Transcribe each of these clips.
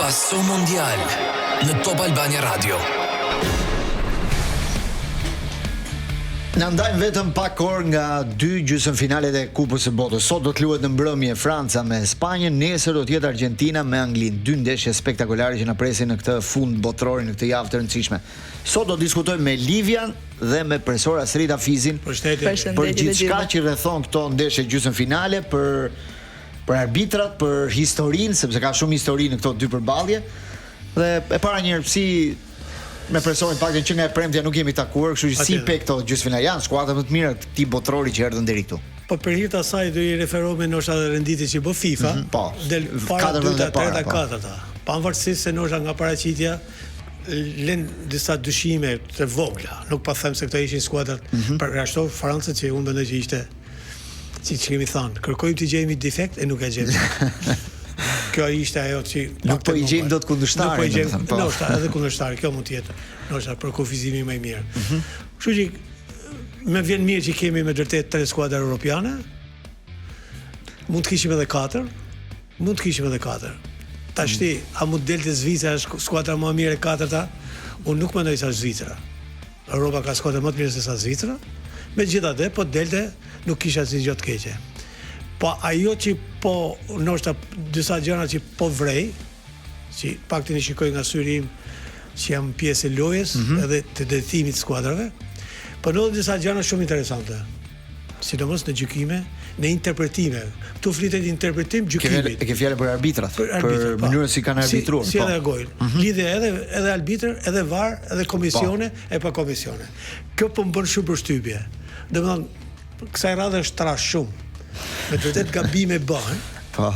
Passo Mondial në Top Albania Radio. Na ndajmë vetëm pak orë nga 2 gjysmëfinalet e Kupës së Botës. Sot do të luhet në mbrëmje Franca me Spanjën, nesër do të jetë Argentina me Anglinë. 2 ndeshje spektakolare që na presin në këtë fund botëror, në këtë javë të rëndësishme. Sot do diskutojmë me Livian dhe me profesor Asrita Fizin për gjithçka që rrethon këto ndeshje gjysmëfinale, për arbitrat, për historinë, sepse ka shumë histori në këto 2 përballje. Dhe e para një herë me profesorin paktën që nga e premtja nuk jemi takuar, kështu që si pe këto gjysmëfinale janë skuadra më të mira të këtij botërori që erdhën deri këtu. Po për hir të asaj do i referohemi ndoshta edhe renditjes që bë FIFA, del para 2-ta, 3-ta, 4-ta. Pavarësisht se ndoshta nga paraqitja lën disa dyshime të vogla. Nuk pa them se këto ishin skuadrat për ashtu Francën që unë mendoj që ishte siç kemi thënë, kërkojmë të gjejmë defekt e nuk e gjejmë. Kjo ishte ajo që nuk po i gjejmë dot kundërshtarin. Nuk po i gjejmë, ndoshta edhe kundërshtari, kjo mund të jetë. Ndoshta për kufizimin më i mirë. Kështu që më vjen mirë që kemi me vërtet 3 skuadra europiane. Mund të kishim edhe 4. Tashti, a mund delte Zvicra është skuadra më e mirë e 4-ta? Unë nuk mendoj se është Zvicra. Europa ka skuadra më të mirë se sa Zvicra. Megjithatë, po delte nuk kisha asnjë gjë të keqe. Po ajo që po ndoshta disa gjëra që po vrej, që paktën i shikoj nga syri im që jam pjesë e lojës edhe të drejtimit të skuadrave, po ndodhin disa gjëra shumë interesante. Sidomos në gjykime, në interpretime. Këtu flitet interpretim gjykimit. Ke fjalë për arbitrat, për mënyrën si kanë arbitruar. Si reagojnë. Lidhje edhe arbitër, edhe VAR, edhe komisione e pa komisione. Kjo po më bën shumë përshtypje. Domethënë, kësaj radhe është trash shumë. Me të vërtet gabime bëhen. Po.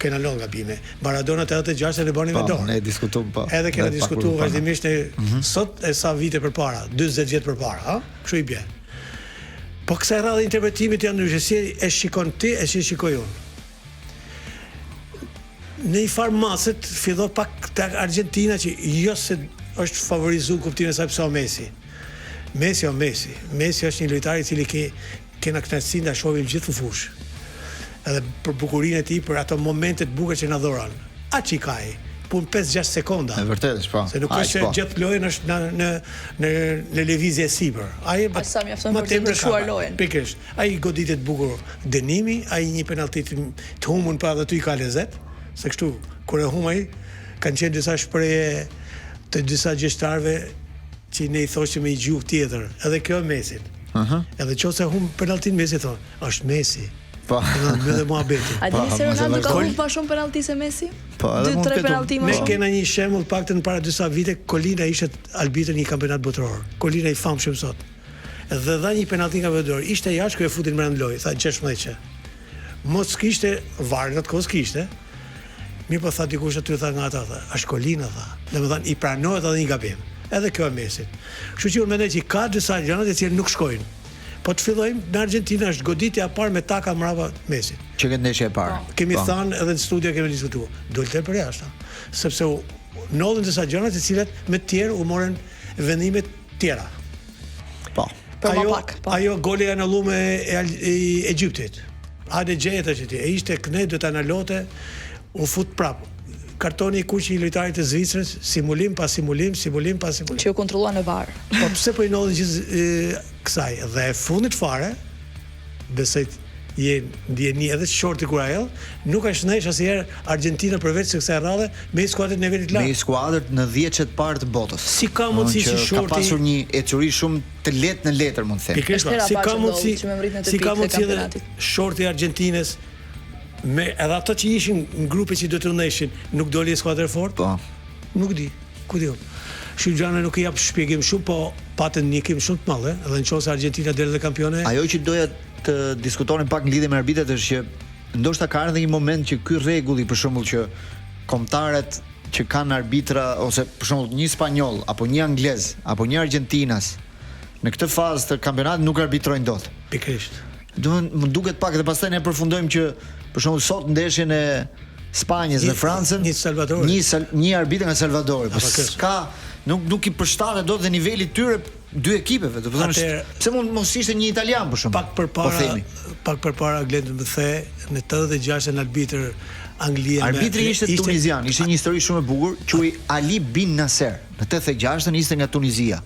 Kena lënë gabime. Maradona te 86 e bënin me dorë. Ne diskutojmë po. Edhe kena diskutuar vazhdimisht sot e sa vite përpara, 40 vjet përpara, ha? Kështu i bie. Po kësaj radhe interpretimit janë ndryshe, si e shikon ti e si shikoj unë. Në i farmaset fillo pak te Argentina që jo se është favorizuar kuptimin e saj pse Messi. Messi është një lojtar i cili kena kënaqësinë ta shohim gjithë në fushë. Edhe për bukurinë e tij, për ato momente të bukura që na dhuron. Aty ka ai, pun 5-6 sekonda. Është vërtet, po. Se nuk është që gjithë lojën është në lëvizje e sipër. Ai sa mjafton për të ndryshuar lojën. Pikërisht. Ai goditet bukur dënimi, ai një penallti të humbur pa edhe ty ka lezet, se kështu kur e humaj kanë qenë disa shprehje të disa gjyqtarëve që ne i thoshim me një gjuhë tjetër. Edhe kjo e Messit. Edhe nëse humb penalltin Messi thon, është Messi. Po. Edhe muhabeti. A dini se Ronaldo ka humbur më shumë penallti se Messi? Po, edhe 2-3 penallti më shumë. Ne kena një shembull paktën para disa vite, Kolina ishte arbitër një kampionat botëror. Kolina i famshëm sot. Dhe dha një penallti nga vedor. Ishte jashtë ku e futin brenda lojë, tha 16 që. Mos kishte VAR në atë kohë kishte. Mirë po tha dikush aty tha nga ata tha, është Kolina tha. Domethënë i pranohet edhe një gabim. Edhe kjo e Messit. Kështu që unë mendoj që ka disa gjëra të cilat nuk shkojnë. Po të fillojmë në Argentinë është goditja e parë me taka mbrapa Messit. Që këtë ndeshje e parë. Kemi thënë edhe në studio kemi diskutuar. Dolte për jashtë. Sepse ndodhin disa gjëra të cilat me të tjerë u morën vendime të tjera. Po. Ajo goli e anulluar e Egjiptit. Hajde gjeje tash ti. E ishte kënej do të analote, u fut prap. Kartoni i kuq i lojtarit të Zvicrës, simulim pas simulim. Që u kontrollua në VAR. Po pse po i ndodhin gjithë kësaj? Dhe e fundit fare, besoj ndjeni edhe shorti kur ajo, nuk është ndjesh asnjëherë Argentina përveç se kësaj radhe me skuadrat në nivelit lart. Me skuadrat në 10 parë të botës. Si ka mundësi që shorti ka pasur një ecuri shumë të lehtë në letër mund të them. Si ka mundësi edhe shorti i Argentinës me edhe ato që ishin në grupe që do të ndeshin, nuk doli skuadër fort? Po. Nuk di. Ku di unë. Shqipëriana nuk i jap shpjegim shumë, po patën një kim shumë të madhe, edhe nëse Argentina del dhe kampione. Ajo që doja të diskutonin pak në lidhje me arbitrat është që ndoshta ka ardhur një moment që ky rregulli për shembull që kombëtarët që kanë arbitra ose për shembull një spanjoll apo një anglez apo një argjentinas në këtë fazë të kampionatit nuk arbitrojnë dot. Pikërisht. Më duket pak dhe pastaj ne përfundojmë që për shembull sot ndeshjen e Spanjës në Francën, një arbitër nga Salvadori, po ka nuk i përshtatet dot dhe niveli i tyre dy ekipeve, do të thonë pse mund mos ishte një italian për shembull. Pak përpara Glen më the në 86-ën arbitër Anglia arbitri ishte tunizian, ishte një histori shumë e bukur, quhej Ali Bin Nasser. Në 86-ën ishte nga Tunizia,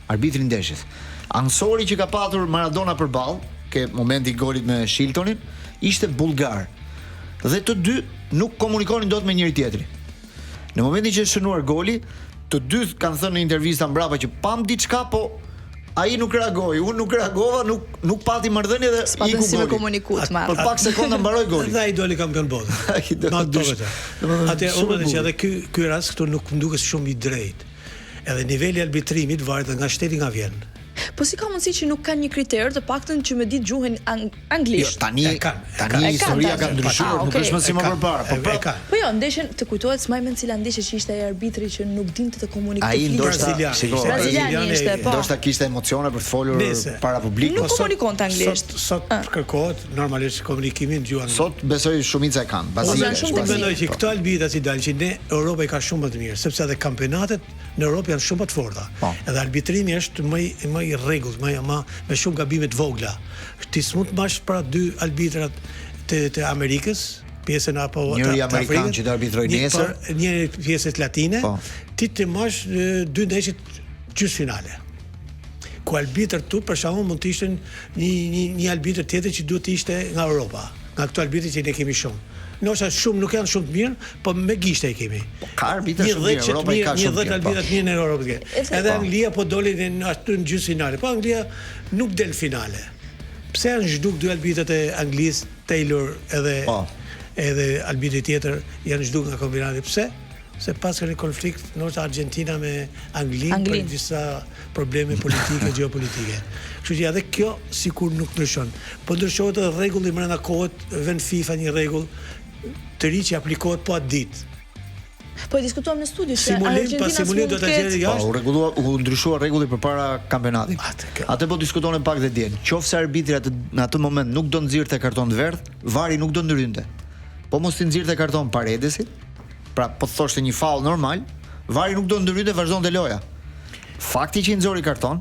arbitri i ndeshjes. Ansori që ka patur Maradona përballë, ke momenti i golit me Shiltonin, ishte bullgar. Dhe të dy nuk komunikonin dot me njëri tjetrin. Në momentin që është shënuar goli, të dy kanë thënë në intervista mbrapa që pam diçka, po ai nuk reagoi, unë nuk reagova, nuk pati marrëdhënie dhe i ku goli. Për pak sekonda mbaroi goli. Dhe ai doli kampion bote. Atë unë që edhe ky rast këtu nuk më duket shumë i drejtë. Edhe niveli i arbitrimit varet nga shteti nga vjen. Po si ka mundësi që nuk kanë një kriter të paktën që me ditë gjuhën anglisht? Jo, tani historia ka ndryshuar, nuk është më si më përpara. Po jo, ndeshjen të kujtohet s'maj mend cila ndeshje që ishte ai arbitri që nuk dinte të komunikojë. Ai ndoshta Braziliani ishte, po. Ndoshta kishte emocione për të folur para publikut. Nuk komunikonte anglisht. Sot kërkohet normalisht komunikimin në gjuhën. Sot besoj shumica e kanë. Bazikisht mendoj që këto arbitra si dalin që ne Europa i ka shumë më të mirë, sepse edhe kampionatet në Europë janë shumë më të forta. Edhe arbitrimi është më i rregullt, me shumë gabime të vogla. Ti s'mund të bash para dy arbitrat të Amerikës, pjesën apo njëri amerikan që të arbitroj nesër, një pjesë latine, ti të mash dy ndeshje gjysmëfinale. Ku arbitër tu për shkakun mund të ishte një arbitër tjetër që duhet të ishte nga Europa, nga këto arbitër që ne kemi shumë. Nëse shumë nuk janë shumë të mirë, po me gishte i kemi. Ka arbitër shumë mirë, Europa i ka shumë mirë. 10 arbitrat mirë në Europë. Edhe Anglia po doli në gjysmëfinale, po Anglia nuk del finale. Pse janë zhduk dy arbitrat e Anglisë, Taylor edhe arbitri tjetër janë zhduk nga kampionati. Pse? Se pas një konflikt në Argentina me Anglinë për disa probleme politike, geopolitike. Kështu që edhe kjo sikur nuk ndryshon. Po ndryshohet edhe rregulli brenda kohët, vën FIFA një rregull të ri që aplikohet po atë ditë. Po e diskutuam në studio se simulim do ta gjejë jashtë. U ndryshua rregulli përpara kampionatit. Atë po diskutonin pak dhe djen. Qofse arbitri në atë moment nuk do nxirrte karton të verdh, vari nuk do ndrynte. Po mos i nxirrte karton Paredesit, pra po thoshte një faull normal, vari nuk do ndrynte, vazhdonte loja. Fakti që i nxori karton,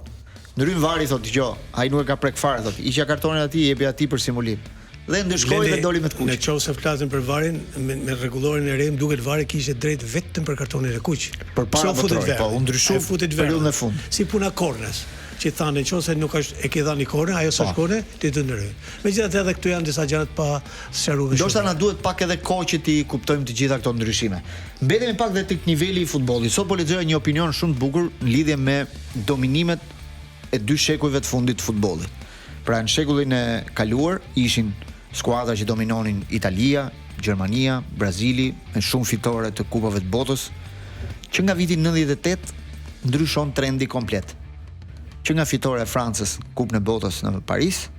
ndryn vari thotë, "Dgjoj, ai nuk e ka prek fare", thotë. "Iqja kartonin atij, jepi atij për simulim." Dhe ndeshkoi dhe doli me të kuq. Në qoftë flasim për varin, me rregullorin e re, më duket vari kishte drejt vetëm për kartonin e kuq. Përpara futet po u ndryshoi periudhën e fundit. Si puna kornës, që thanë nëse nuk është e ke dhënë kornën, ajo s'është kornë, ti të ndryj. Megjithatë edhe këtu janë disa gjëra pa sqaruar. Ndoshta na duhet pak edhe kohë që ti kuptojmë të gjitha këto ndryshime. Mbetemi pak dhe tek niveli i futbollit. Sot po lexoja një opinion shumë të bukur në lidhje me dominimet e dy shekujve të fundit të futbollit. Pra në shekullin e kaluar ishin skuadra që dominonin Italia, Gjermania, Brazili me shumë fitore të kupave të botës, që nga viti 98 ndryshon trendi komplet. Që nga fitore e Francës Kupën e Botës në Paris,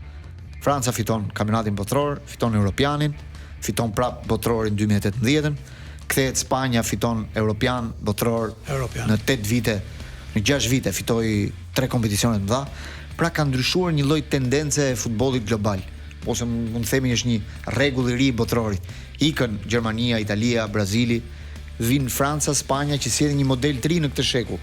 Franca fiton kampionatin botror, fiton Europianin, fiton prap botrorin 2018, kthehet Spanja, fiton Europian, botror në 8 vite, në 6 vite fitoi 3 kompeticione të mëdha, pra ka ndryshuar një lloj tendence e futbollit global. Ose mund të themi është një rregull i ri i botrorit. Ikën Gjermania, Italia, Brazili, vin Franca, Spanja që sjellin një model të ri në këtë shekull.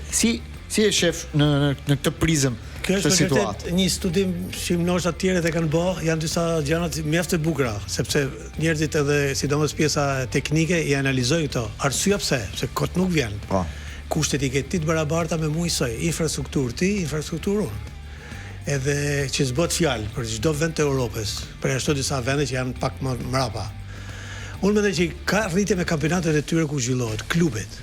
Si e shef në këtë prizëm këtë situatë? Një studim që ndoshta të tjerët e kanë bërë, janë disa gjëra mjaft të bukura, sepse njerëzit edhe sidomos pjesa teknike i analizojnë këto. Arsyeja pse? Se kot nuk vjen. Po. Kushtet i ke ti të barabarta me mua soi, infrastrukturë ti, infrastrukturë unë. Edhe që s'bët fjalë për çdo vend të Europës, për ashtu disa vende që janë pak më mrapa. Unë mendoj që ka rritje me kampionatet e tyre ku zhvillohet, klubet.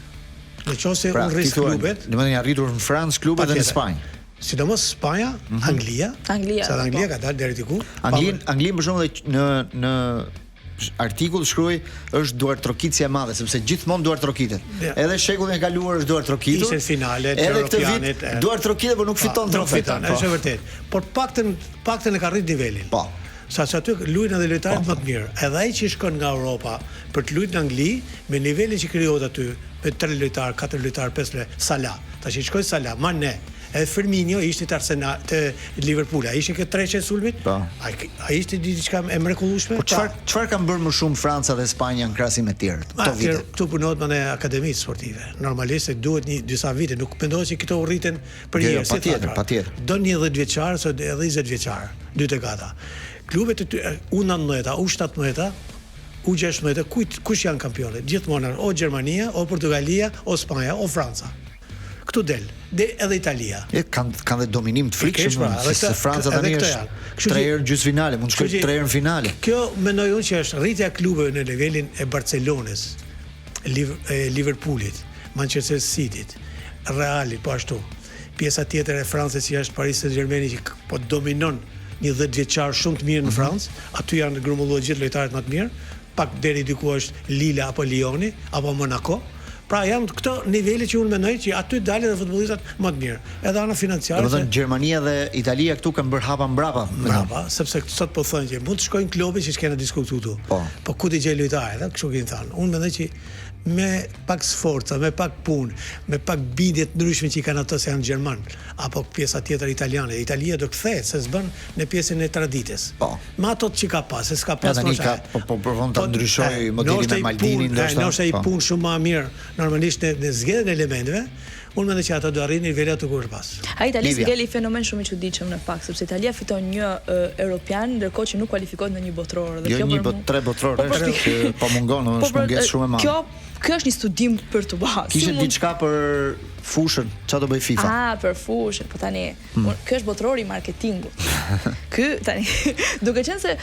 Nëse unë rris klubet, domethënë janë rritur në Francë klubet dhe në Spanjë. Sidomos Spanja, Anglia. Sa Anglia ka dalë deri diku. Anglia për shembull në artikull shkruaj është duartrokicia e madhe, sepse gjithmonë duartrokitet. Edhe shekullin e kaluar është duartrokitur. Ishte finale të Europianit. Duartrokitet, por nuk fiton trofe. Është vërtet. Por paktën e ka rrit nivelin. Po. Sa aty luajnë edhe lojtarët më të mirë. Edhe ai që shkon nga Europa për të luajtur në Angli, me nivelin që krijohet aty, me 3 lojtar, 4 lojtar, 5 lojtar, Salah. Tash i shkoi Salah, Mane, Edhe Firmino ishte të Arsenal, të Liverpool. Ai ishte këtë treqe sulmit. Po. Ai ishte diçka e mrekullueshme. Po çfarë kanë bërë më shumë Franca dhe Spanja në krahasim me të tjerët këto vite? Këtu punohet në akademitë sportive. Normalisht duhet disa vite, nuk mendohet që këto urriten për Jo, njerëz. patjetër. Do një 10 vjeçar ose 20 vjeçar, dy dekada. Klubet U19, U17, U16, kush janë kampionet? Gjithmonë o Gjermania, o Portugalia, o Spanja, o Franca. Këtu edhe Italia. Kanë dhe dominim të frikshëm, se Franca tani është 3 herë gjysmëfinale, mund të shkojë 3 herë në finale. Kjo mendoj unë që është rritja e klubeve në nivelin e Barcelonës, Liverpoolit, Manchester Cityt, Realit, po ashtu. Pjesa tjetër e Francës që është Paris Saint-Germain që po dominon një 10 vjeçar shumë të mirë në Francë, aty janë grumbulluar gjithë lojtarët më të mirë, pak deri diku është Lille apo Lyoni apo Monaco. Pra janë këto nivele që unë mendoj që aty dalin edhe futbollistat më të mirë. Edhe ana financiare. Domethënë Gjermania dhe Italia këtu kanë bërë hapa mbrapa. Brava, sepse sot po thonë që mund të shkojnë klube që s'kena diskutuar. Po ku të gjej lojtarë, kështu që thonë. Unë mendoj që me pak sforca, me pak punë, me pak bindje të ndryshme që kanë ato se janë gjerman, apo pjesa tjetër italiane. Italia do kthehet se s'bën në pjesën e traditës. Me ato që ka pas, se s'ka pas mosha. Po provon ta ndryshoj modelin e Maldini, ndoshta i punë shumë më mirë normalisht në zgjedhjen e elementeve. Unë mendoj që ata do arrin nivelet të kur pas. Italia ngeli fenomen shumë i çuditshëm në fakt, sepse Italia fiton një europian ndërkohë që nuk kualifikohet në një botror dhe kjo për 3 botror është po mungon, është mungesë shumë e madhe. Kjo është një studim për të bërë. Kishte diçka për fushën, çfarë do bëj FIFA? Për fushën, po tani, ky është botrori i marketingut. Ky tani, duke qenë se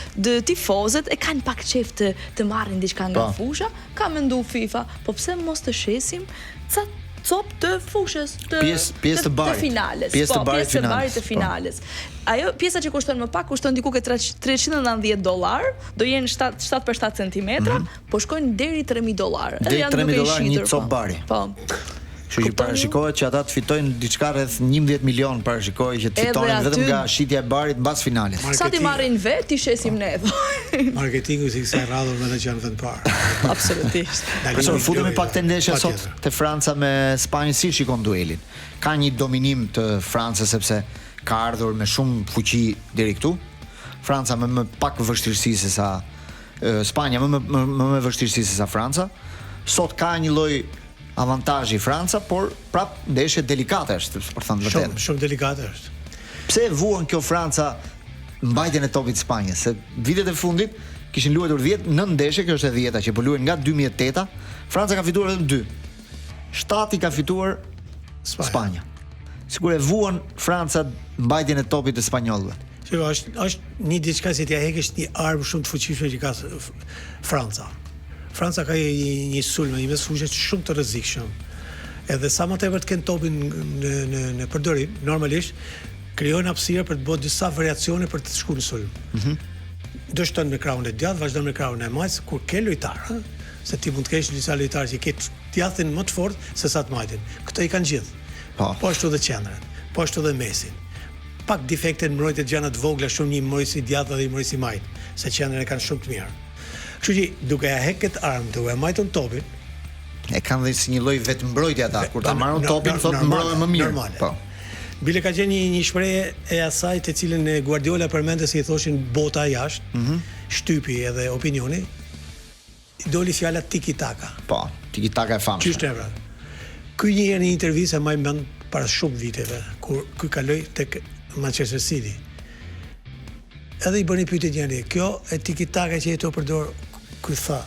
tifozët e kanë pak qejf të marrin diçka nga fusha, ka mendu FIFA, po pse mos të shesim ca cop të fushës pjesë të finales. Pjesë të barit të finales. Ajo pjesa që kushton më pak kushton diku ke $390, do jenë 7 për 7 centimetra, po shkojnë deri $3.000. Deri $3.000 një cop bari. Po. Kështu që parashikohet që ata të fitojnë diçka rreth 11 milion, parashikohet që të fitojnë vetëm nga shitja e barit mbas finales. Sa ti marrin vet, ti shesim ne. Marketingu si kësaj radhë më që janë vend parë. Absolutisht. Profesor, futemi pak të ndeshja sot te Franca me Spanjën, si shikon duelin? Ka një dominim të Francës sepse ka ardhur me shumë fuqi deri këtu. Franca më pak vështirësi se sa Spanja, më vështirësi se sa Franca. Sot ka një lloj avantazhi Franca, por prap ndeshje delikate është, për thënë vërtet. Shumë delikate është. Pse e vuan kjo Franca mbajtjen e topit të Spanjës? Se vitet e fundit kishin luajtur 9 ndeshje, kjo është e 10-ta që po luajnë nga 2008-a. Franca ka fituar vetëm 2. 7 i ka fituar Spanja. Sigur e vuan Franca mbajtjen e topit të spanjollëve. Është një diçka që t'ia heqësh një armë shumë të fuqishme që ka Franca. Franca ka një sulm, një mesfushë shumë të rrezikshëm. Edhe sa më tepër të kenë topin në përdorim, normalisht krijojnë hapësirë për të bërë disa variacione për të shkuar në sulm. Dështon me krahun e djathtë, vazhdon me krahun e majt, kur ke lojtar, se ti mund të kesh disa lojtarë që ke djathin më të fortë se sa të majtin. Këto i kanë gjithë. Po ashtu edhe qendrën, po ashtu edhe mesin. Pak defekte në mbrojtje gjëra të vogla, shumë një mbrojtës i djathtë dhe një mbrojtës i majt, se qendrën e kanë shumë të mirë. Kështu që duke ja heqë këtë armë, duke ja majtur topin, e kanë dhe si një lloj vetëmbrojtje ata, kur ta marrin topin thotë mbrohen më mirë. Po. Bile ka qenë një shprehje e asaj të cilën Guardiola përmendte se i thoshin bota jashtë, shtypi edhe opinioni, i doli fjala tiki-taka. Po, tiki-taka e famshme. Ç'është pra? Ky një herë në intervistë më mend para shumë viteve, kur ky kaloi tek Manchester City. Edhe i bëni pyetje njëri, kjo e tiki-taka që jeto përdor, ky tha,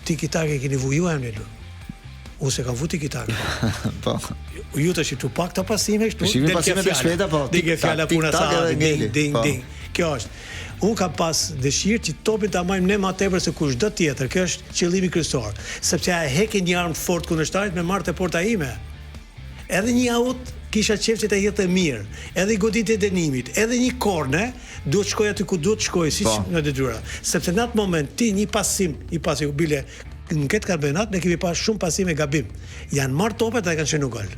tiki-taka e keni vu ju emrin. Ose kanë vu tiki-taka. Po. Ju tash tu pak të pasime këtu. Pasime të shpejta, po. Dike fjala puna sa, ding. Kjo është. Unë kam pas dëshirë që topin ta marrim ne më tepër se kushdo tjetër. Kjo është qëllimi kryesor, sepse ai heqë një armë fort kundërshtarit me marrë te porta ime. Edhe një aut kisha qef që të jetë mirë, edhe i goditje dënimit, edhe një korne, duhet shkoj aty ku duhet shkoj, si në detyra. Sepse në atë moment ti një pasim, bile në këtë kampionat ne kemi pas shumë pasim e gabim. Janë marrë topet dhe kanë qenë gol.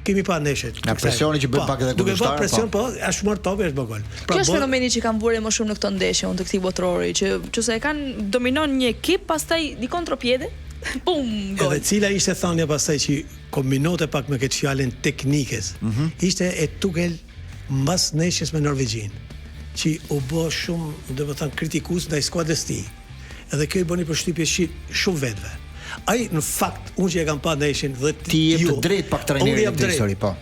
Kemi pa ndeshjet. Nga presioni që bën pak edhe kundërshtar. Duke bërë presion, po, është marrë topet është gol. Kjo është fenomeni që kanë vurë më shumë në këtë ndeshje unë të këtij botrori, që se e kanë dominon një ekip, pastaj di kontropjede. Pum, gol. Edhe cila ishte thënia pastaj që kombinote pak me këtë fjalën teknikës. Ishte e tugel mbas ndeshjes me Norvegjin, që u bë shumë, domethënë kritikues ndaj skuadrës tij. Edhe kjo i bëni përshtypje shumë vetëve. Ai në fakt unë që e kam pa ndeshjen dhe Ti jep të drejt pak trajnerit të histori, po.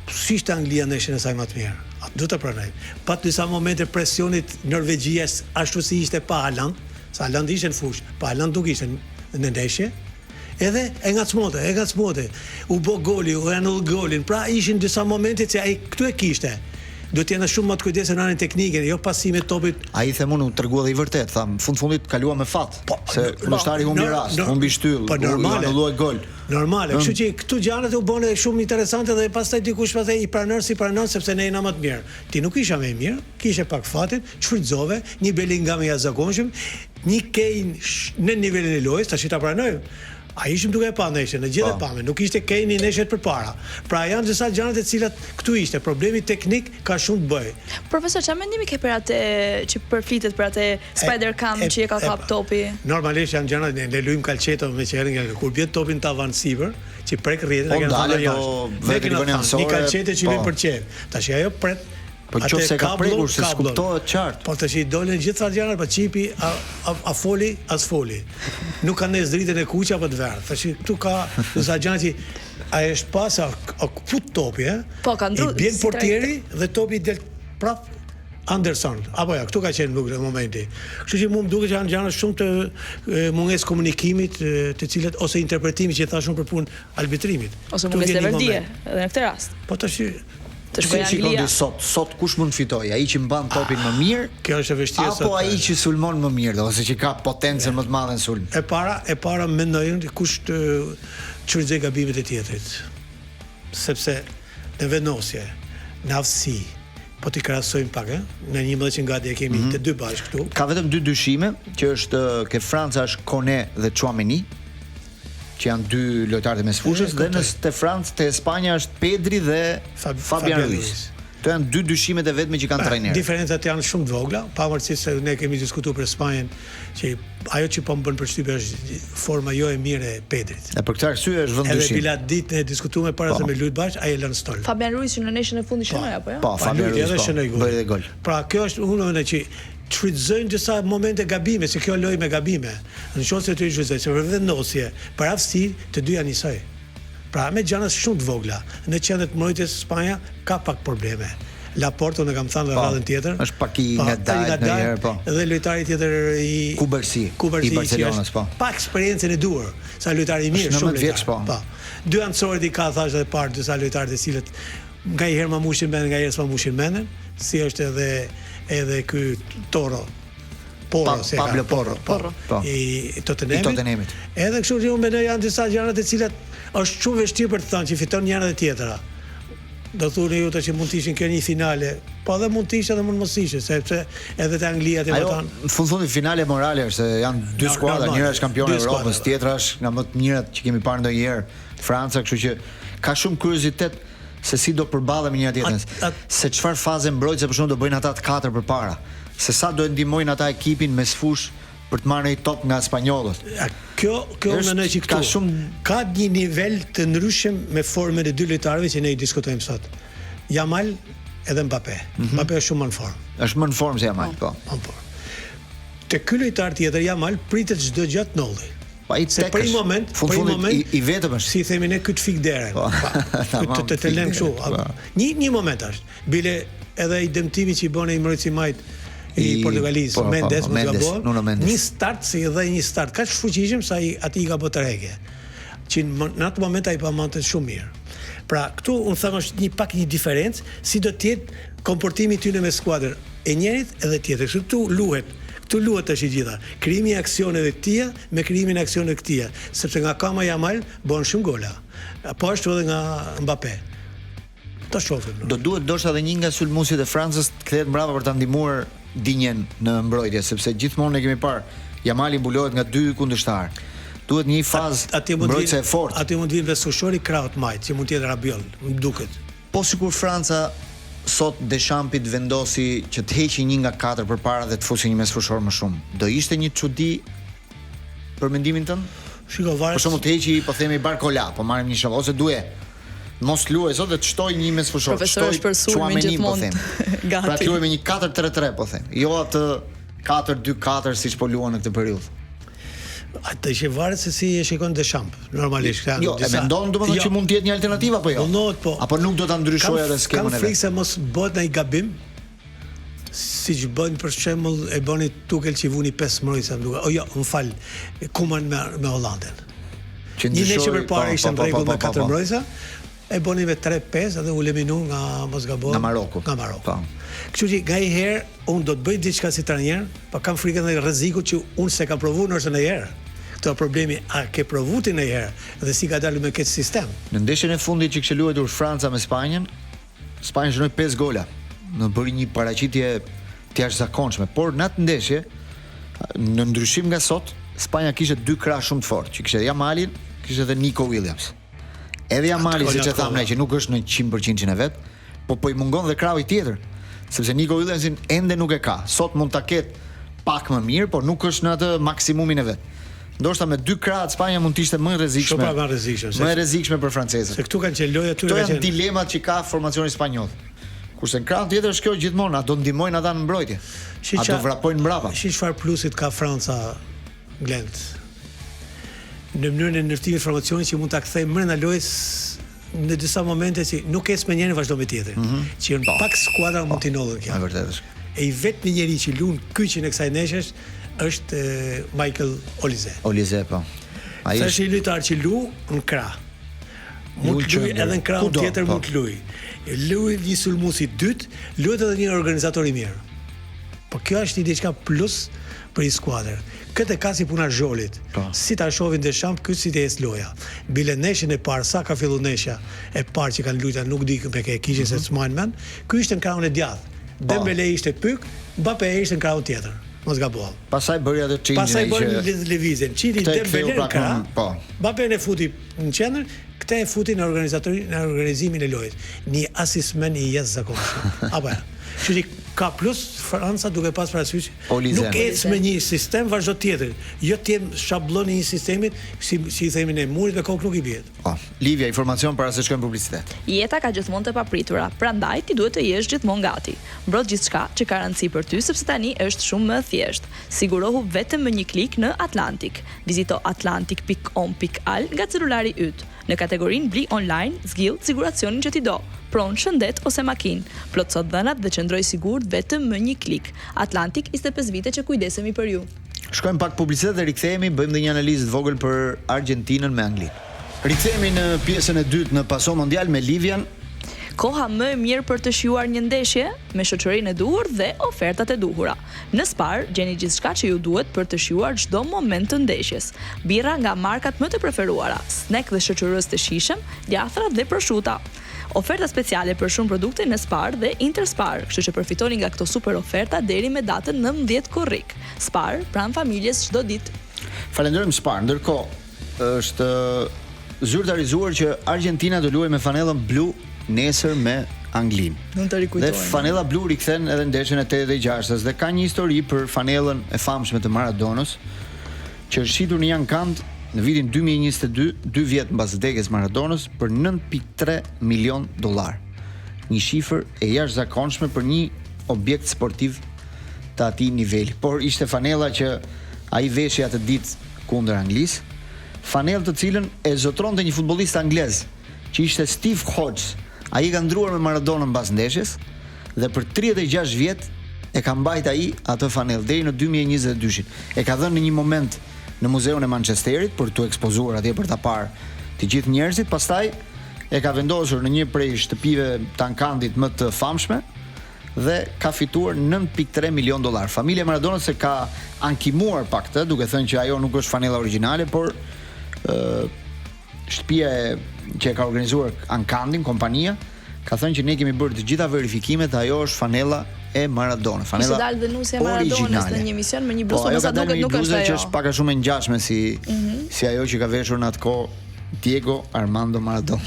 Si ishte Anglia ndeshjen e saj më të mirë? Do të pranoj. Pa disa momente presionit Norvegjias ashtu si ishte pa Haaland, sa Haaland ishte në fushë, pa Haaland nuk ishte në ndeshje. Edhe e ngacmote. U bë goli, u anull golin. Pra ishin disa momente që ai këtu e kishte. Do të jena shumë më të kujdesur në anën teknike, jo pasime topit. Ai them unë tregua dhe i vërtet, tham, fundit kalua me fat, se kundërshtari humbi rast, humbi shtyll, anulloi gol. Normale, kështu që këtu gjanat u bën shumë interesante dhe pastaj dikush pastaj i pranon sepse ne jena më të mirë. Ti nuk isha më i mirë, kishe pak fatin, çfrytëzove, një Bellingham i jashtëzakonshëm, një Kane në nivelin e lojës, tash ta pranojmë. Ai ishim duke e pa ndeshjen, në gjithë e pamë, nuk ishte Kane i ndeshjet përpara. Pra janë disa gjërat e cilat këtu ishte, problemi teknik ka shumë të bëjë. Profesor, çfarë mendimi ke për atë që përflitet për atë Spider Cam që e ka kap topi? Normalisht janë gjëra, ne luajm calcetto me qerin, kur bie topi në tavan sipër, që prek rrjetin e kanë thënë jashtë. Një calcetto që vjen për çep. Tash ajo pret. Po nëse ka prekur se skuptohet qartë. Po tash i dolën gjithë gjërat, pa çipi a foli, as foli. Nuk kanë as dritën e kuqe apo të verdh. Tash këtu ka disa gjëra që ai është pas a fut topi, Po ka ndru. I bën portieri dhe topi del prap Anderson. Apo ja, këtu ka qenë në momenti. Kështu që mua më duket që janë gjëra shumë të mungesë komunikimit, të cilat ose interpretimit që thashun për punë arbitrimit. Ose mungesë vërdie, edhe në këtë rast. Po tash të shkojë Anglia. Sot kush mund fitoj? Ai që mban topin më mirë? Kjo është e vështirë sot. Apo ai që sulmon më mirë, ose që ka potencën më të madhe në sulm. E para mendojnë kush të çrëzoj gabimet e tjetrit. Sepse në vendosje, në aftësi, po ti krahasojmë pak, në 11 që gati e kemi të dy bashkë këtu. Ka vetëm dy dyshime, që është ke Franca është Kone dhe Chouameni, që janë dy lojtarë të mesfushës, dhe në Francë, te Spanja është Pedri dhe Fabian Ruiz. Këto janë dy dyshimet e vetme që kanë trajner. Diferencat janë shumë të vogla, pavarësisht se ne kemi diskutuar për Spanjën, që ajo që po më bën përshtypje është forma jo e mirë e Pedrit. E për këtë arsye është vend dyshim. Edhe bilat ditë ne diskutuam para se me lut bash, ai e lën stol. Fabian Ruiz në ndeshjen e fundit shënoi apo jo? Po, Fabian Ruiz bëri gol. Pra kjo është unë mendoj që shfrytëzojnë disa momente gabime, se kjo lojë me gabime. Në qoftë se të shfrytëzoj, se për vendosje, për aftësi, të dy janë njësoj. Pra me gjëra shumë të vogla. Në qendër të mbrojtjes së Spanja ka pak probleme. Laporto ne kam thënë në radhën tjetër. Është pak i ngadalë ndonjëherë, po. Dhe lojtari tjetër i Kubersi i Barcelonës, po. Pa eksperiencën e duhur, sa lojtari i mirë, shumë vjeç, po. Dy anësorët i ka thash edhe parë disa lojtarë të cilët nganjëherë më mushin mendën, nganjëherë s'ma mushin mendën, si është edhe ky Toro. Pablo Porro. I Tottenhamit. Edhe kështu që unë mendoj janë disa gjëra të cilat është shumë vështirë për të thënë që fiton njëra dhe tjetra. Do thoni ju që mund të ishin kjo një finale, po edhe mund të ishte edhe mund mos ishte, sepse edhe te Anglia ti më thon. Në fund finale morale është se janë dy skuadra, njëra është kampion e Evropës, tjetra është nga më të mirat që kemi parë ndonjëherë, Franca, kështu që ka shumë kuriozitet se si do përballem me njëra tjetrën. Se çfarë faze mbrojtëse për shkak do bëjnë ata të katër përpara. Se sa do e ndihmojnë ata ekipin me sfush për të marrë një top nga spanjollët. Kjo mendoj që këtu ka një nivel të ndryshëm me formën e dy lojtarëve që ne i diskutojmë sot. Yamal edhe Mbappé. Mbappé është shumë më në formë. Është më në formë se Yamal, po. Te ky lojtar tjetër Yamal pritet çdo gjë të ndodhi. Pa i tek për një moment i vetëm është. Si themi ne këtë fik derën. Të lëm kështu. Një moment është. Bile edhe i dëmtimi që i bën ai mbrojtësi majt i Portugalisë, Mendes, një start si dhe një start kaq fuqishëm sa aty i ka bërë tërheqje. Që në atë moment ai pamante shumë mirë. Pra këtu unë them është një diferencë si do të jetë komportimi tyne me skuadrën e njërit edhe tjetrit. Këtu luhet tash i gjitha. Krijimi i aksioneve të tija me krijimin e aksioneve të këtija, sepse nga Kama Yamal bën shumë gola. Po ashtu edhe nga Mbappé. Ta shohim. Do duhet ndoshta edhe një nga sulmuesit e Francës të kthehet mbrapa për ta ndihmuar dinjen në mbrojtje, sepse gjithmonë ne kemi parë Yamali mbulohet nga dy kundërshtar. Duhet një fazë mbrojtëse e fortë. Aty mund të vinë vesushori krahut majt, që mund të jetë Rabiot, më duket. Po sikur Franca sot Deschampi të vendosi që të heqë një nga katër përpara dhe të fusi një mesfushor më shumë. Do ishte një çudi për mendimin tënd? Shiko, varet. Për shembull të heqi, po themi Barcola, po marrim një shembull, ose Due. Mos luaj sot dhe të shtoj një mes fushor. Profesor është për sulmin gjithmonë. Pra të luaj me një 4-3-3 po them. Jo atë 4-2-4 siç po luan në këtë periudhë. Atë që varet se si e shikon Deschamps, normalisht. Jo, e mendon domethënë që mund të jetë një alternativë apo jo? Po. Apo nuk do ta ndryshojë atë skemën e vet. Kam frikë se mos bëhet ndonjë gabim. Siç bën për shembull e bëni Tuchel që vuni 5 mbrojtësa më duket. O jo, m'fal, Koeman me Hollandën. Një nesër përpara ishte në rregull me 4 mbrojtësa. E bëni me 3-5 dhe u eliminu nga mos gaboj nga Maroku. Kështu që ngaherë unë do të bëj diçka si trajner, pa kam frikën dhe rrezikut që unë se kam provuar nëse ndonjëherë. Këto problemi a ke provuar ti ndonjëherë dhe si ka dalë me këtë sistem. Në ndeshjen e fundit që kishte luajtur Franca me Spanjën, Spanja shënoi 5 gola. Në bëri një paraqitje të jashtëzakonshme, por në atë ndeshje, në ndryshim nga sot, Spanja kishte 2 krah shumë të fortë, që kishte Yamalin, kishte edhe Nico Williams. Edhe Yamali, siç e thamë ne, që nuk është në 100% e vet, po i mungon dhe krahu tjetër, sepse Nico Williamsin ende nuk e ka. Sot mund ta ketë pak më mirë, por nuk është në atë maksimumin e vet. Ndoshta me 2 krah Spanja mund të ishte më e rrezikshme. Më e rrezikshme për francezët. Se këtu kanë qenë loja aty. Këto janë dilemat që ka formacioni spanjoll. Kurse në krah tjetër është kjo gjithmonë, a do ndihmojnë ata në mbrojtje? A do vrapojnë mbrapa? Çfarë plusit ka Franca, Glend? Në mënyrën e ndërtimit informacionit që mund ta kthej brenda lojës në disa momente që nuk ecë me njërin vazhdo me tjetrin. Që janë pak skuadra mund t'i nodhen kjo. Është vërtet. E i vetmi njeri që luan kyçin e kësaj neshësh është Michael Olise. Olise po. Ai është një lojtar që lu në krah. Mund të luaj edhe në krah tjetër mund të luaj. Luaj një sulmues i dytë, luaj edhe një organizator i mirë. Po kjo është një diçka plus për një skuadër. Këtë ka si puna Zholit. Si ta shohin Deschamps, ky si të ecë loja. Bile neshën e parë, sa ka filluar neshja e parë që kanë luajtur, nuk di me kë kishin se s'majnë mend. Ky ishte në krahun e djathtë. Dembele ishte pyk, Mbappé ishte në krahun tjetër. Mos gaboj. Pastaj bëri atë çinjën. Pastaj bëri lëvizjen. Çiti Dembele në krah. Mbappé e futi në qendër, këtë e futi në organizimin e lojës. Një asistmen i jashtëzakonshëm. Apo Shqipëri ka plus Franca duke pas parasysh nuk ecë me një sistem vazhdo tjetër, jo të jem shabloni i një sistemit si i themi ne murit me kokë nuk i bie. Livia, informacion para se shkojmë publicitet. Jeta ka gjithmonë të papritura, prandaj ti duhet të jesh gjithmonë gati. Mbroj gjithçka që ka rëndësi për ty sepse tani është shumë më thjesht. Sigurohu vetëm me një klik në Atlantik. Vizito atlantik.com.al nga celulari yt. Në kategorinë bli online, zgjill siguracionin që ti do. Pronë shëndet ose makinë. Plotso dhënat dhe qëndroj sigurt vetëm me një klik. Atlantik 25 vite që kujdesemi për ju. Shkojmë pak publicitet dhe rikthehemi, bëjmë dhe një analizë të vogël për Argentinën me Anglinë. Rikthehemi në pjesën e dytë në Paso Mondial me Livian. Koha më e mirë për të shijuar një ndeshje me shoqërinë e duhur dhe ofertat e duhura. Në Spar gjeni gjithçka që ju duhet për të shijuar çdo moment të ndeshjes. Birra nga markat më të preferuara, snack dhe shoqërës të shijshëm, djathra dhe prosciutto. Oferta speciale për shumë produkte në Spar dhe Interspar, kështu që përfitoni nga këto super oferta deri me datën 19 korrik. Spar, pranë familjes çdo ditë. Falenderojmë Spar. Ndërkohë është zyrtarizuar që Argentina do luajë me fanellën blu nesër me Anglinë. Dhe fanella blu rikthen edhe ndeshjen e 86-s dhe ka një histori për fanellën e famshme të Maradonës, që është shitur në Jan Kant në vitin 2022, 2 vjet mbas vdekjes Maradonës, për $9.3 milion. Një shifër e jashtëzakonshme për një objekt sportiv të atij niveli. Por ishte fanella që ai veshej atë ditë kundër Anglisë, fanellë të cilën e zotronte një futbollist anglez, që ishte Steve Hodges. Ai ka ndruar me Maradonën mbas ndeshjes dhe për 36 vjet e ka mbajt ai atë fanellë deri në 2022-shin. E ka dhënë në një moment në muzeun e Manchesterit për t'u ekspozuar atje për ta parë të gjithë njerëzit, pastaj e ka vendosur në një prej shtëpive të Ankandit më të famshme dhe ka fituar $9.3 milion. Familja e Maradonës e ka ankimuar pak të, duke thënë që ajo nuk është fanella origjinale, por shtëpia që e ka organizuar Ankandin, kompania, ka thënë që ne kemi bërë të gjitha verifikimet, ajo është fanella e Maradonës, fanella origjinale. Ishte dalë denusja e Maradonës në një emision me një bluzë, por sa duket nuk është ajo. Që është pak a shumë e ngjashme si ajo që ka veshur në atë kohë Diego Armando Maradona.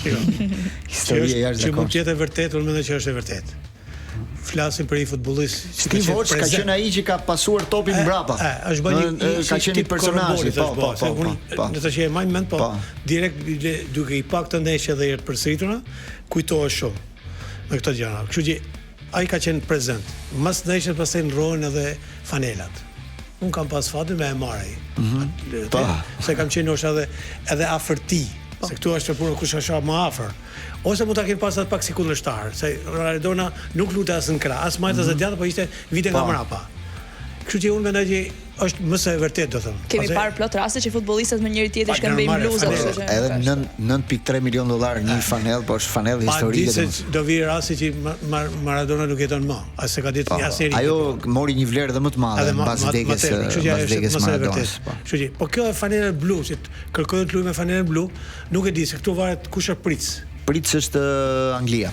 Historia e jashtëzakonshme. Që mund të jetë e vërtetë, unë mendoj që është e vërtetë. flasim për një futbollist Steve Hodge ka qenë ai që ka pasuar topin mbrapa. Është bën ka qenë një personazh, po. Në të që e majmë mend, direkt duke i pa këtë ndeshje dhe të përsëritura, kujtohesh shumë me këto gjëra. Kështu që ai ka qenë prezent. Mas ndeshjes pastaj ndrohen edhe fanelat. Unë kam pas fatin me e marr ai. Se kam qenë edhe afër ti. Se këtu është puna kush është më afër. Ose mund ta kenë pasur pak si kundërshtar, se Maradona nuk lutet as në krah, as majtas e djathta, po ishte vite nga mbrapa. Kështu që unë mendoj që është më së vërtet, do thënë. Kemi parë plot raste që futbollistët me njëri tjetrin shkëmbejnë bluza, kështu që edhe 9.3 milion dollar një fanell, po është fanell historike. Se do vi rasti që Maradona nuk jeton më, as se ka ditë asnjëri. Ajo mori një vlerë dhe më të madhe pas vdekjes Maradonas. Kështu që, po kjo e fanela blu, që kërkojnë të luajë me fanelën blu, nuk e di se këtu varet kush e pric. Pric është Anglia.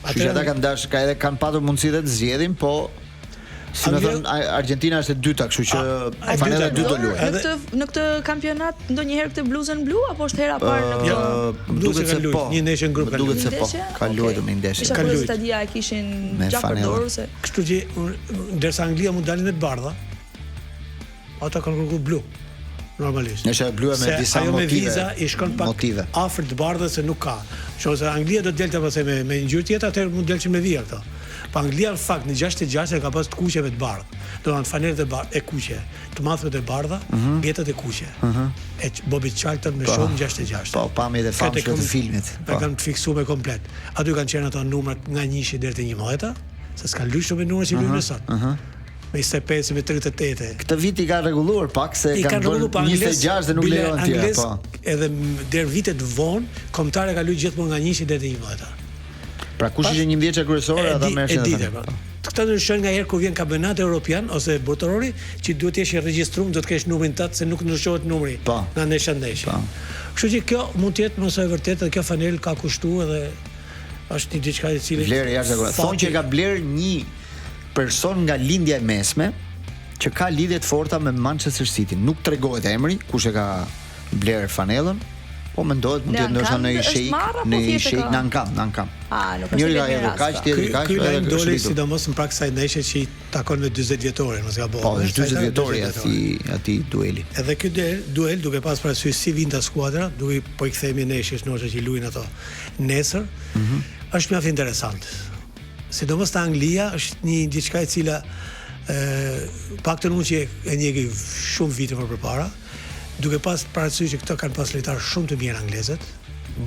Kështu që ata kanë patur mundësi të zgjedhin, po si më thon Argentina është e dyta, kështu që fanela e dytë do luajë. Në këtë kampionat ndonjëherë këtë bluzën blu apo është hera parë në këtë? Duket se po. Një ndeshje në grup kanë luajtur. Duket se po. Ka luajtur një ndeshje. Ka luajtur. Stadia e kishin gjatë përdorur se. Kështu që ndërsa Anglia mund dalin me të bardha, ata kanë kërkuar blu. Normalisht. Nëse blu me disa motive. Ajo me viza i shkon pak afër të bardhës se nuk ka. Qose Anglia do të delte pastaj me një ngjyrë tjetër, atëherë mund delçin me vija këto. Pa Anglia në fakt në 66 ka pas të kuqeve të bardhë. Do të thonë fanerët e kuqe, të mathet e bardha, bjetët e kuqe. E Bobby Charlton me shumë 66. Po, pamjet e famshme të filmit. Po kanë të fiksuar me komplet. Aty kanë qenë ato numrat nga 1 deri te 11, se s'kan lyshur me numrat që luajnë sot. Me 25 me 38. Këtë vit i ka rregulluar pak se kanë bërë 26 dhe nuk lejon tjetër, po. Edhe deri vitet vonë, kombëtare ka luajë gjithmonë nga 1 deri te 11. Pra kush ishte një vjeçë kryesore ata merrshin. Këta ndryshojnë nga herë kur vjen kampionati evropian ose botërori, që duhet të jesh i regjistruar, do të kesh numrin tat se nuk ndryshohet numri nga ndeshja në ndeshje. Kështu që kjo mund të jetë më së vërtetë, kjo fanel ka kushtuar edhe është një diçka e cili vlerë jashtëzakonshme. Thonë që ka bler një person nga lindja e mesme që ka lidhje të forta me Manchester City. Nuk tregohet emri, kush e ka bler fanellën, po mendohet mund të jetë ndoshta në një sheik në Ankam. Njëri ka edhe kaq, tjetri kaq, edhe doli sidomos në prag kësaj ndeshje që i takon me 40 vjetorin, mos gaboj. Po, është 40 vjetori aty dueli. Edhe ky duel duke pas parasysh si vinta skuadra, duke po i kthehemi ndeshjes ndoshta që luajnë ato nesër, është mjaft interesant. Sidomos te Anglia është një diçka e cila paktën unë që e njeh shumë vite më përpara, duke pas parasysh që këto kanë pas lojtarë shumë të mirë anglezët,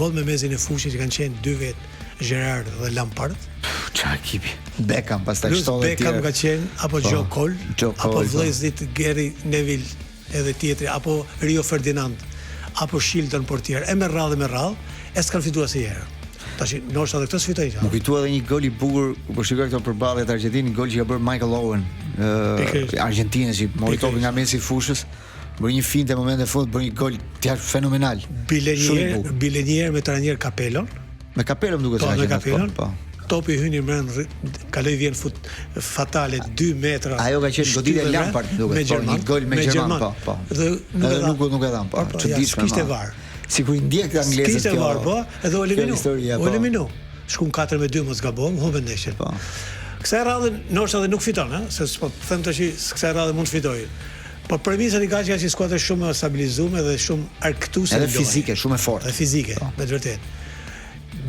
boll me mezin e fushës që kanë qenë 2 vet Gerrard dhe Lampard. Çfarë ekipi? Beckham pastaj shtollë tjetër. Beckham ka qenë apo Joe Cole, apo vëllezrit Gary Neville edhe tjetri, apo Rio Ferdinand, apo Shilton portier, e me radhë, e s'kan fituar asnjëherë. Tash ndoshta edhe këtë sfitojnë. Më kujtua edhe një gol i bukur kur po shikoj këto përballje të Argjentinë, një gol që ka bërë Michael Owen, Argentinës që mori topin nga mesi i fushës. Bërë një finte në momentin e fundit, bërë një gol fenomenal. Bilenier me trajner Capello. Me Capello më duket se me Capello. Po. Topi hyni brenda, kaloi vjen fatale 2 metra. Ajo ka qenë goditja e Lampard, duket, po një gol me Gjerman, po. Dhe nuk e dhan, po. Çuditshme. Kishte var. Sikur i ndjek të anglezët. Kishte var, po, edhe u eliminu. Shkon 4-2 mos gabon, humbën ndeshjen. Po. Kësaj radhe ndoshta edhe nuk fiton, se po them tash kësaj radhe mund të fitojë. Po premisat i ka që skuadra shumë e stabilizuar dhe shumë argëtuese. Edhe fizike, shumë e fortë. Edhe fizike, me të vërtetë.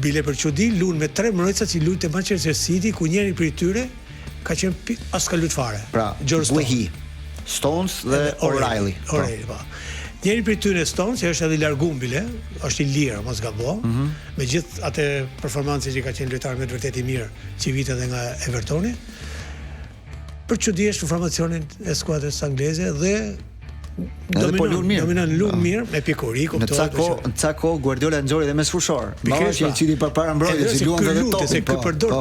Bile për çudi luan me 3 mbrojtësa që luajtë Manchester City, ku njëri prej tyre ka qenë as ka luajtur fare. Pra, Guehi, Stones dhe O'Reilly. O'Reilly, po. Njëri prej tyre Stones, që është edhe i larguar bile, është i lirë, mos gabo. Me gjithë atë performancë që ka qenë lojtar me të vërtetë i mirë, që vite edhe nga Evertoni. Për çudi është formacionin e skuadrës angleze dhe dominon mirë me pikuri, kuptohet. Në ca kohë Guardiola nxori dhe mesfushor. Mbaj që i cili përpara mbrojtjes, si luante edhe topin. Se ky përdor.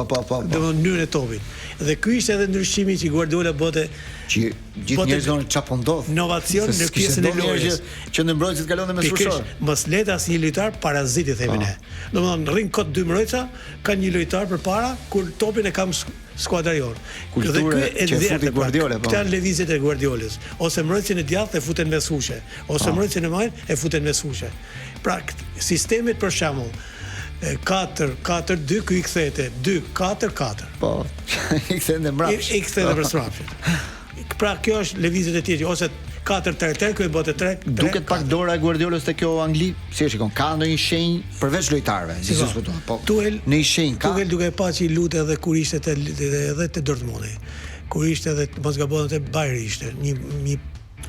Do në mënyrën e topit. Dhe ky ishte edhe ndryshimi që Guardiola bëte që gjithë njerëzit çapo ndodh. Inovacion në pjesën e lojës që në mbrojtësit kalonte mesfushor. Mos let asnjë lojtar parazit i themi ne. Domethënë rrin kot 2 mbrojtësa, kanë një lojtar përpara kur topin e kam skuadra jon. Dhe ky e futi Guardiola, po. Këta lëvizjet e Guardiolës, ose mbrojtësin e djathtë e futen mes fushë, ose mbrojtësin e majt e futen mes fushë. Pra sistemet për shembull 4-4-2, ky I kthehete 2-4-4. Po, I kthehente mbrapsht. I kthehete për mbrapsht. Pra kjo është lëvizjet e tjera, ose 4-3-3, kjo I bote 3. Duket pak dora e Guardiolës te kjo Angli, si e shikon, ka ndonjë shenjë përveç lojtarëve, si diskuton. Po. Në një shenjë ka. Tuchel duke pa që I lutet edhe kur ishte edhe te Dortmundi. Kur ishte edhe mos gabon te Bayern ishte, një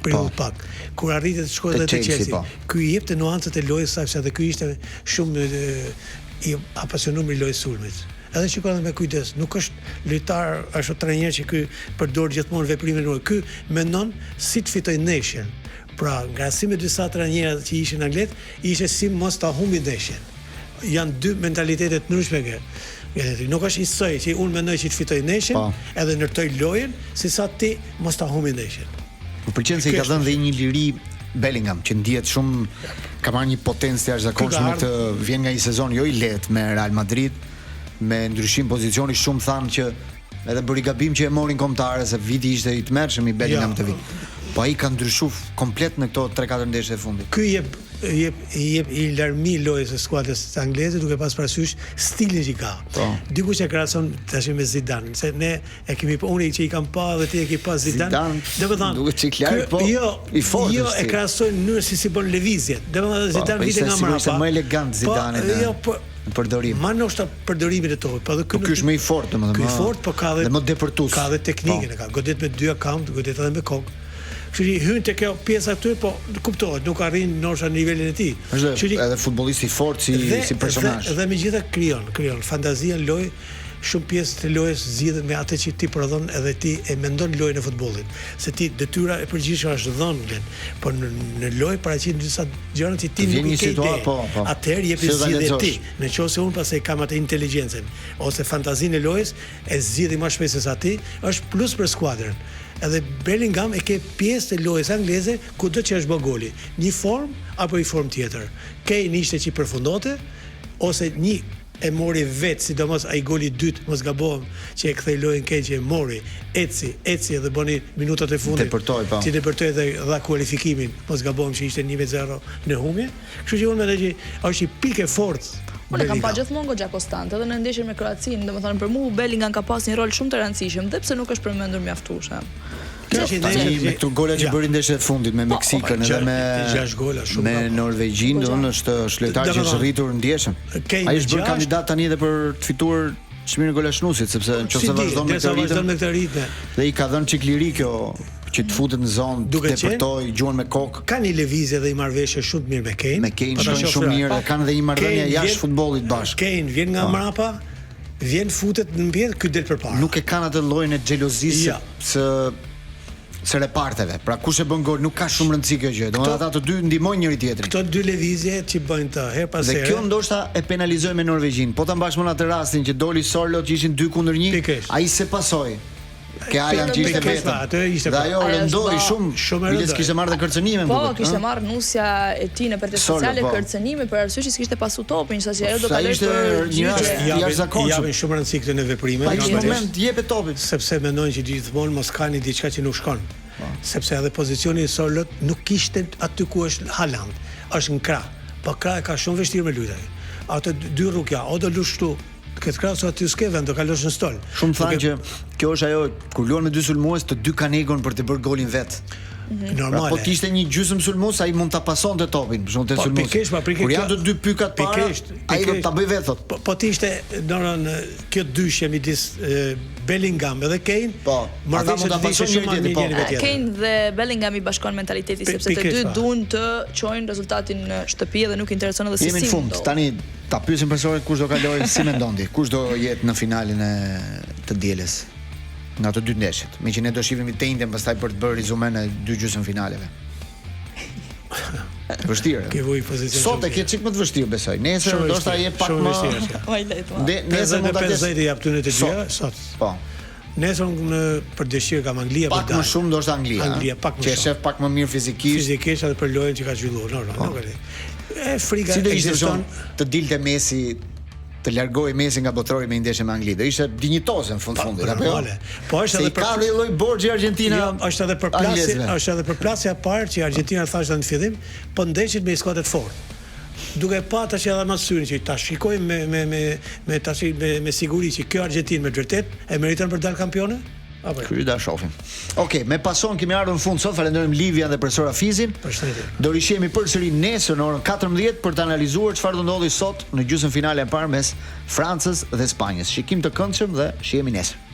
periudhë pak. Kur arritet të shkojë edhe te Chelsea. Ky I jepte nuancat e lojës saqë edhe ky ishte shumë I apasionuar me lojë sulmit. Edhe shikoj me kujdes, nuk është lojtar, është trajner që ky përdor gjithmonë veprimin e ky mendon si të fitoj ndeshjen. Pra, ngrasi me disa trajnerë që ishin anglet, ishte si mos ta humbi ndeshjen. Janë dy mentalitete të ndryshme. Nuk është I soi që unë mendoj që të fitoj ndeshjen, edhe ndërtoj lojën, si sa ti mos ta humbi ndeshjen. Më pëlqen se I ka dhënë dhe një liri Bellingham, që ndihet shumë, ka marrë një potencë të jashtëzakonshme këtë, vjen nga një sezon jo I lehtë me Real Madrid, me ndryshim pozicioni shumë thanë që edhe bëri gabim që e morin kombëtarë se viti ishte I tmerrshëm I Bellingham të vit. Po ai ka ndryshuar komplet në këto 3-4 ndeshje të fundit. Ky jep I larmi lojës së skuadrës angleze duke pas parasysh stilin që ka. Dikush e krahason tash me Zidane, se ne e kemi unë që I kam pa dhe ti e ke pa Zidane. Domethënë duhet çiklar, po I fortë. Jo e krahasojnë në mënyrë si bën lëvizjet. Domethënë Zidane vite nga mbrapa. Ishte më elegant Zidane. Në përdorim. Ma ndoshta përdorimin e tij, po edhe ky është më I fortë, domethënë. Ky I fortë, po ka dhe më depërtues. Ka dhe teknikën, ka godet me dy akant, godet edhe me kokë. Kështu që hyn te kjo pjesa këtu, po kuptohet, nuk arrin ndoshta nivelin e tij. Është edhe futbollisti I fortë si personazh. Dhe megjithatë krijon fantazia në lojë, shumë pjesë të lojës zgjidhet me atë që ti prodhon edhe ti e mendon lojën e futbollit. Se ti detyra e përgjithshme është dhënë, por në lojë paraqiten disa gjëra që ti nuk I ke ide. Atëherë jepi zgjidhje ti. Nëse unë pastaj kam atë inteligjencën ose fantazinë e lojës, e zgjidhi më shpesh se sa ti, është plus për skuadrën. Edhe Bellingham e ke pjesë të lojës angleze kudo që është bë goli, një formë apo një formë tjetër. Kane ishte që përfundote ose një e mori vetë, sidomos ai goli I dytë, mos gabohem, që e kthej lojën Kane që e mori, eci edhe bëni minutat e fundit. Ti depërtoi dhe dha kualifikimin, mos gabohem që ishte 1-0 në humje. Kështu që unë mendoj që është I pikë fortë. Unë kam pa gjithmonë goxha konstante edhe në ndeshjen me Kroacinë, domethënë për mua Bellingham ka pas një rol shumë të rëndësishëm, dhe pse nuk është përmendur mjaftueshëm. Me këto gola që bëri ndeshjen e fundit me Meksikën edhe me Norvegjin, është lojtar që është rritur ndjeshëm. Ai është bërë kandidat tani edhe për të fituar çmimin e golashnuesit, sepse nëse vazhdon me këtë ritëm, dhe I ka dhënë çik liri kjo që të futet në zonë, të depërtoj, gjuan me kokë. Ka një lëvizje dhe një marrëveshje shumë të mirë me Kane. Me Kane shkojnë shumë mirë dhe kanë edhe një marrëdhënie jashtë futbollit bashkë. Kane vjen nga mbrapa, vjen futet në mbyll, ky del përpara. Nuk e kanë atë llojin e xhelozisë së reparteve. Pra kush e bën gol nuk ka shumë rëndësi kjo gjë. Domethënë ata të dy ndihmojnë njëri tjetrin. Këto dy lëvizje që bëjnë të her pas here. Dhe kjo ndoshta e penalizoi me Norvegjin. Po ta mbash më atë rastin që doli Sorlot që ishin 2-1, ai se pasoi. Ke ajan që ishte vetëm. Dhe ajo rëndoi shumë biles kishte marrë dhe kërcënime. Po, kishte marrë nusja e tij në rrjetet sociale kërcënime për arsye që s'kishte pasur topin, saqë ajo do ta lësh për një rast jashtëzakonshëm. Japin shumë rëndësi këtë në veprime. Në një moment jepet topin, sepse mendojnë që gjithmonë mos kanë diçka që nuk shkon. Sepse edhe pozicioni I Sorlot nuk kishte aty ku është Haaland, është në krah. Po krah ka shumë vështirë me lujtaj. Ato dy rrugja, o do lush këtu, këtë krahas aty s'ke vend, do kalosh në stol. Shumë thanë që kjo është ajo kur luan me dy sulmues, të dy kanë egon për të bërë golin vet. Normale. Po kishte një gjysmë sulmues, ai mund ta pasonte topin, për shkak të sulmues. Kur janë të dy pykat para, ai do ta bëj vet thot. Po ti ishte domethënë kjo dyshje midis Bellingham edhe Kane. Po, ata mund ta pasojnë njëri tjetrin. Kane dhe Bellingham I bashkon mentaliteti sepse të dy duan të çojnë rezultatin në shtëpi dhe nuk intereson edhe se si. Jemi në fund. Tani ta pyesim profesorin kush do kalojë, si mendon ti? Kush do jetë në finalin e të dielës? Nga të dy ndeshjet. Meqenëse ne do shihemi të njëjtën pastaj për të bërë rezumen e dy gjysmëfinaleve. Vështirë. Sot e ke çik më të vështirë besoj. Nesër ndoshta je pak më nesër mund ta kesh i jap tyne të dyja sot. Po. Nesër në për dëshirë kam Anglia për pak më shumë ndoshta Anglia pak më shumë. Që shef pak më mirë fizikisht edhe për lojën që ka zhvilluar. Nuk e di. Frika ekziston të dilte Messi të largoj Messi nga botrori me ndeshje me Anglinë. Do ishte dinjitoze në fundit, apo jo? Po është edhe për ka lloj borxhi Argentina. Është edhe për plasje, është edhe për plasja e parë që Argentina thashë në fillim, po ndeshjet me skuadra të fortë. duke pa tash edhe më syrin që ta shikojmë me siguri që kjo Argjentinë me vërtet e meriton për dal kampione? Apo. Ky da shohim. Okej, me pason kemi ardhur në fund sot. Falenderojmë Livian dhe profesor Hafizin. Përshëndetje. Do rishihemi përsëri nesër në orën 14 për të analizuar çfarë do ndodhi sot në gjysmën finale e parë mes Francës dhe Spanjës. Shikim të këndshëm dhe shihemi nesër.